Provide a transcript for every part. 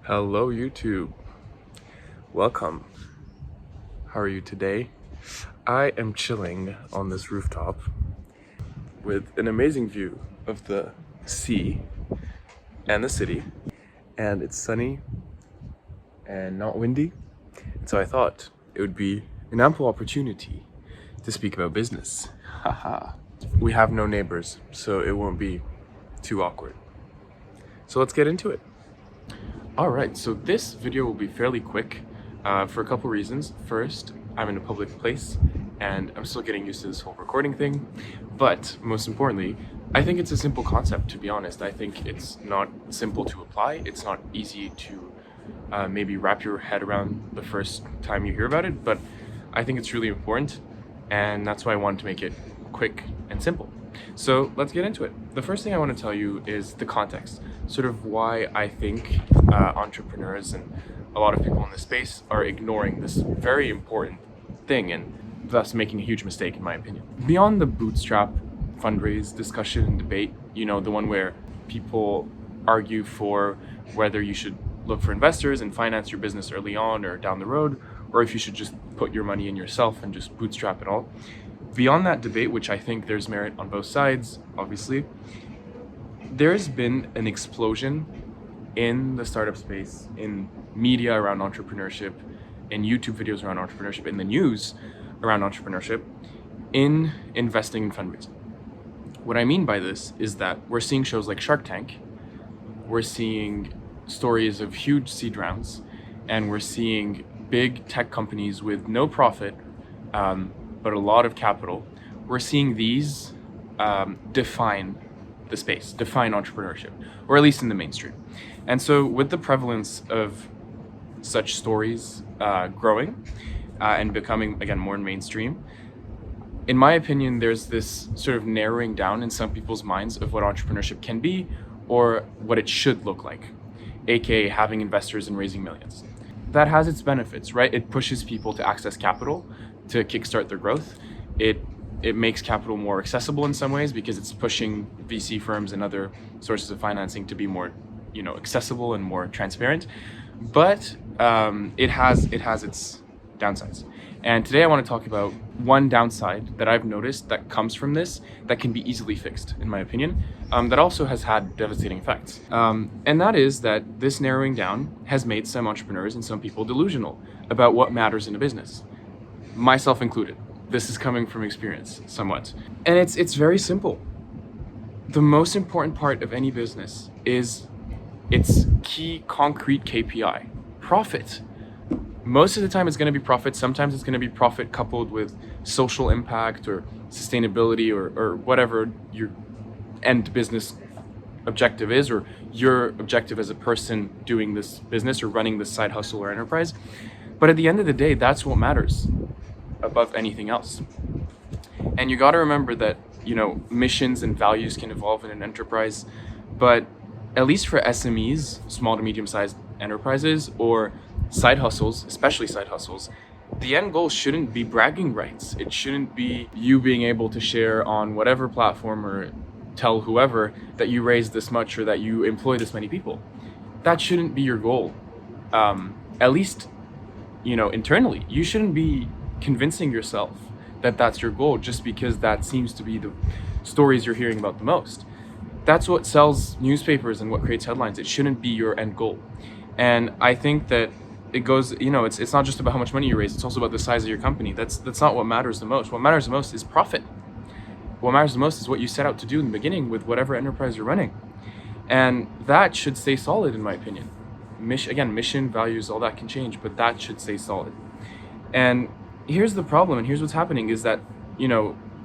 Hello YouTube, welcome. How are you today? I am chilling on this rooftop with an amazing view of the sea and the city, and it's sunny and not windy, and so I thought it would be an ample opportunity to speak about business. Haha. We have no neighbors, so it won't be too awkward. So let's get into it. Alright, so this video will be fairly quick for a couple reasons. First, I'm in a public place and I'm still getting used to this whole recording thing, but most importantly, I think it's a simple concept, to be honest. I think it's not simple to apply. It's not easy to maybe wrap your head around the first time you hear about it, but I think it's really important, and that's why I wanted to make it quick and simple. So let's get into it. The first thing I want to tell you is the context, sort of why I think entrepreneurs and a lot of people in this space are ignoring this very important thing and thus making a huge mistake, in my opinion. Beyond the bootstrap fundraise discussion and debate, you know, the one where people argue for whether you should look for investors and finance your business early on or down the road, or if you should just put your money in yourself and just bootstrap it all. Beyond that debate, which I think there's merit on both sides, obviously, there's been an explosion in the startup space, in media around entrepreneurship, in YouTube videos around entrepreneurship, in the news around entrepreneurship, in investing in fundraising. What I mean by this is that we're seeing shows like Shark Tank, we're seeing stories of huge seed rounds, and we're seeing big tech companies with no profit, but a lot of capital. We're seeing these define the space, define entrepreneurship, or at least in the mainstream. And so with the prevalence of such stories growing and becoming, again, more mainstream, in my opinion, there's this sort of narrowing down in some people's minds of what entrepreneurship can be or what it should look like, aka having investors and raising millions. That has its benefits, right? It pushes people to access capital to kickstart their growth. It makes capital more accessible in some ways because it's pushing VC firms and other sources of financing to be more, accessible and more transparent. But it has its downsides. And today I want to talk about one downside that I've noticed that comes from this that can be easily fixed, in my opinion, that also has had devastating effects. And that is that this narrowing down has made some entrepreneurs and some people delusional about what matters in a business, myself included. This is coming from experience somewhat. And it's very simple. The most important part of any business is its key concrete KPI, profit. Most of the time it's going to be profit. Sometimes it's going to be profit coupled with social impact or sustainability or whatever your end business objective is, or your objective as a person doing this business or running this side hustle or enterprise. But at the end of the day, that's what matters above anything else. And you got to remember that, missions and values can evolve in an enterprise, but at least for SMEs, small to medium-sized enterprises, or side hustles, especially side hustles, the end goal shouldn't be bragging rights. It shouldn't be you being able to share on whatever platform or tell whoever that you raised this much or that you employ this many people. That shouldn't be your goal. At least, internally, you shouldn't be convincing yourself that that's your goal just because that seems to be the stories you're hearing about the most. That's what sells newspapers and what creates headlines. It shouldn't be your end goal. And I think that it goes, it's not just about how much money you raise, it's also about the size of your company. That's not what matters the most. What matters the most is profit. What matters the most is what you set out to do in the beginning with whatever enterprise you're running. And that should stay solid, in my opinion. Mission, values, all that can change, but that should stay solid. And here's the problem, and here's what's happening is that,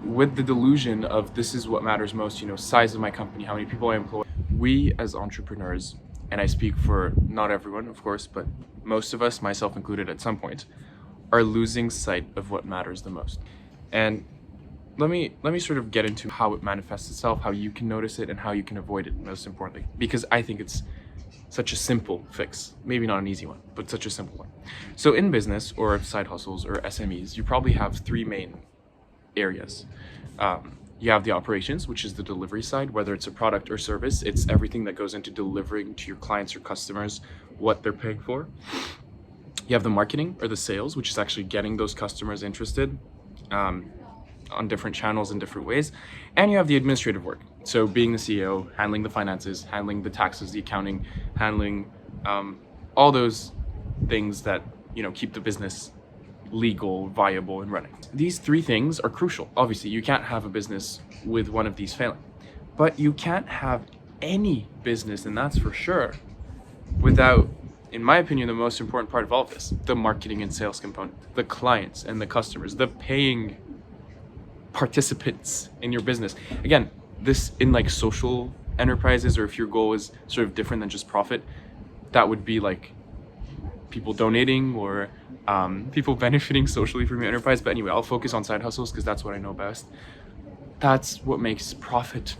with the delusion of this is what matters most, size of my company, how many people I employ, we as entrepreneurs, and I speak for not everyone, of course, but most of us, myself included at some point, are losing sight of what matters the most. And let me sort of get into how it manifests itself, how you can notice it, and how you can avoid it, most importantly, because I think it's such a simple fix. Maybe not an easy one, but such a simple one. So in business or side hustles or SMEs, you probably have three main areas. You have the operations, which is the delivery side, whether it's a product or service. It's everything that goes into delivering to your clients or customers what they're paying for. You have the marketing or the sales, which is actually getting those customers interested on different channels in different ways. And you have the administrative work. So being the CEO, handling the finances, handling the taxes, the accounting, handling all those things that, keep the business legal, viable, and running. These three things are crucial. Obviously, you can't have a business with one of these failing, but you can't have any business, and that's for sure, without, in my opinion, the most important part of all of this, the marketing and sales component, the clients and the customers, the paying participants in your business. Again, this in like social enterprises, or if your goal is sort of different than just profit, that would be like people donating or people benefiting socially from your enterprise. But anyway, I'll focus on side hustles because that's what I know best. That's what makes profit.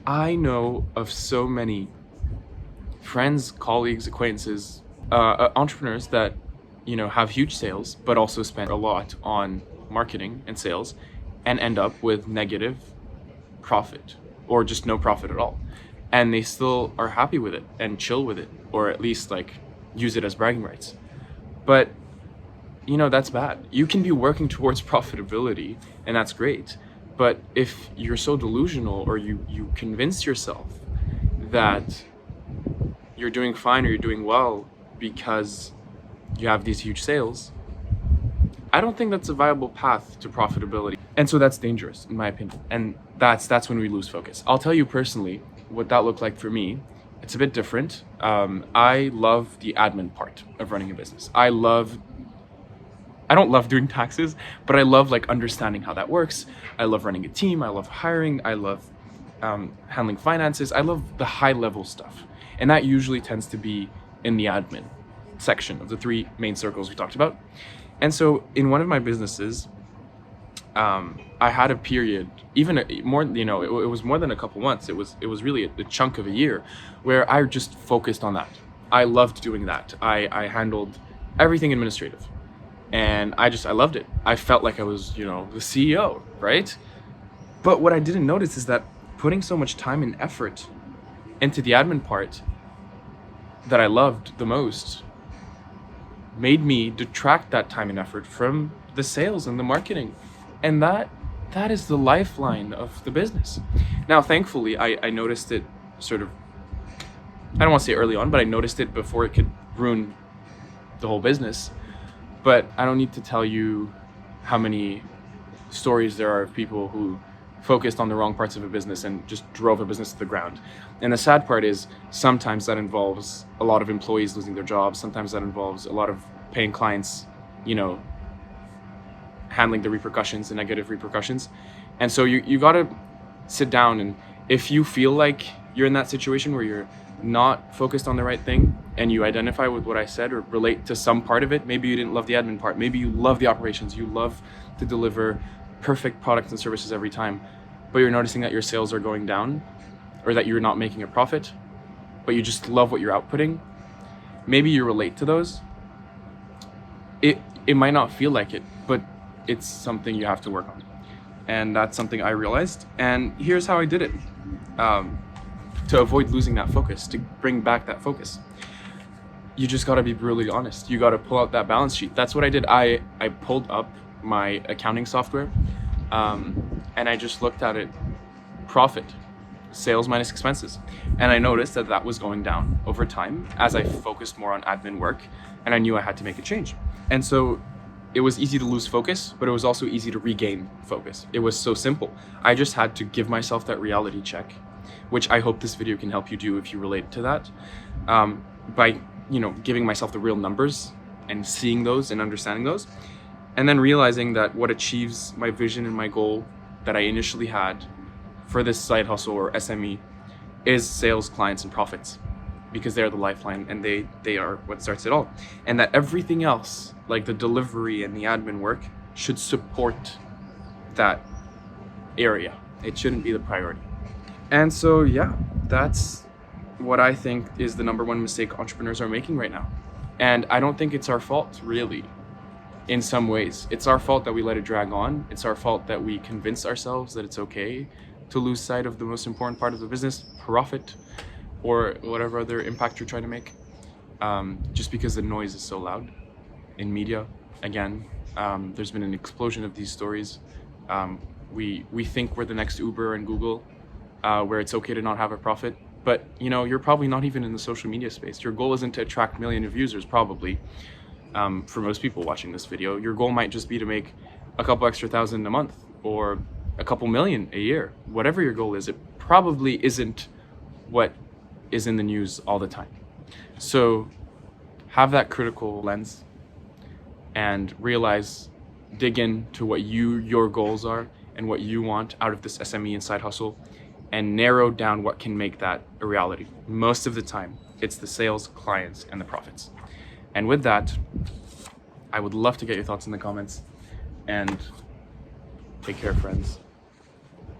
I know of so many friends, colleagues, acquaintances, entrepreneurs that, have huge sales, but also spend a lot on marketing and sales and end up with negative profit or just no profit at all. And they still are happy with it and chill with it, or at least like use it as bragging rights. But, that's bad. You can be working towards profitability and that's great. But if you're so delusional, or you convince yourself that you're doing fine or you're doing well because you have these huge sales, I don't think that's a viable path to profitability. And so that's dangerous, in my opinion. And that's when we lose focus. I'll tell you personally what that looked like for me. It's a bit different. I love the admin part of running a business. I don't love doing taxes, but I love like understanding how that works. I love running a team. I love hiring. I love handling finances. I love the high level stuff. And that usually tends to be in the admin section of the three main circles we talked about. And so in one of my businesses, I had a period, even more, it was more than a couple months. It was really a chunk of a year where I just focused on that. I loved doing that. I handled everything administrative, and I loved it. I felt like I was, the CEO, right? But what I didn't notice is that putting so much time and effort into the admin part that I loved the most made me detract that time and effort from the sales and the marketing. And that is the lifeline of the business. Now, thankfully, I noticed it sort of, I don't want to say early on, but I noticed it before it could ruin the whole business. But I don't need to tell you how many stories there are of people who focused on the wrong parts of a business and just drove a business to the ground. And the sad part is sometimes that involves a lot of employees losing their jobs. Sometimes that involves a lot of paying clients, handling the repercussions, the negative repercussions. And so you got to sit down, and if you feel like you're in that situation where you're not focused on the right thing and you identify with what I said or relate to some part of it, maybe you didn't love the admin part, maybe you love the operations, you love to deliver perfect products and services every time, but you're noticing that your sales are going down or that you're not making a profit, but you just love what you're outputting, maybe you relate to those. It might not feel like it, but it's something you have to work on. And that's something I realized. And here's how I did it. To avoid losing that focus, to bring back that focus, you just got to be brutally honest. You got to pull out that balance sheet. That's what I did. I pulled up my accounting software, and I just looked at it, profit, sales minus expenses. And I noticed that that was going down over time as I focused more on admin work, and I knew I had to make a change. And so it was easy to lose focus, but it was also easy to regain focus. It was so simple. I just had to give myself that reality check, which I hope this video can help you do if you relate to that, by giving myself the real numbers and seeing those and understanding those, and then realizing that what achieves my vision and my goal that I initially had for this side hustle or SME is sales, clients, and profits, because they're the lifeline and they are what starts it all. And that everything else, like the delivery and the admin work, should support that area. It shouldn't be the priority. And so, yeah, that's what I think is the number one mistake entrepreneurs are making right now. And I don't think it's our fault, really, in some ways. It's our fault that we let it drag on. It's our fault that we convince ourselves that it's okay to lose sight of the most important part of the business, profit, or whatever other impact you're trying to make. just because the noise is so loud in media. Again, there's been an explosion of these stories. We think we're the next Uber and Google, where it's okay to not have a profit. But you're probably not even in the social media space. Your goal isn't to attract millions of users, probably. For most people watching this video, your goal might just be to make a couple extra thousand a month or a couple million a year. Whatever your goal is, it probably isn't what is in the news all the time. So have that critical lens and realize, dig into what your goals are and what you want out of this SME and side hustle, and narrow down what can make that a reality. Most of the time, it's the sales, clients, and the profits. And with that, I would love to get your thoughts in the comments, and take care, friends.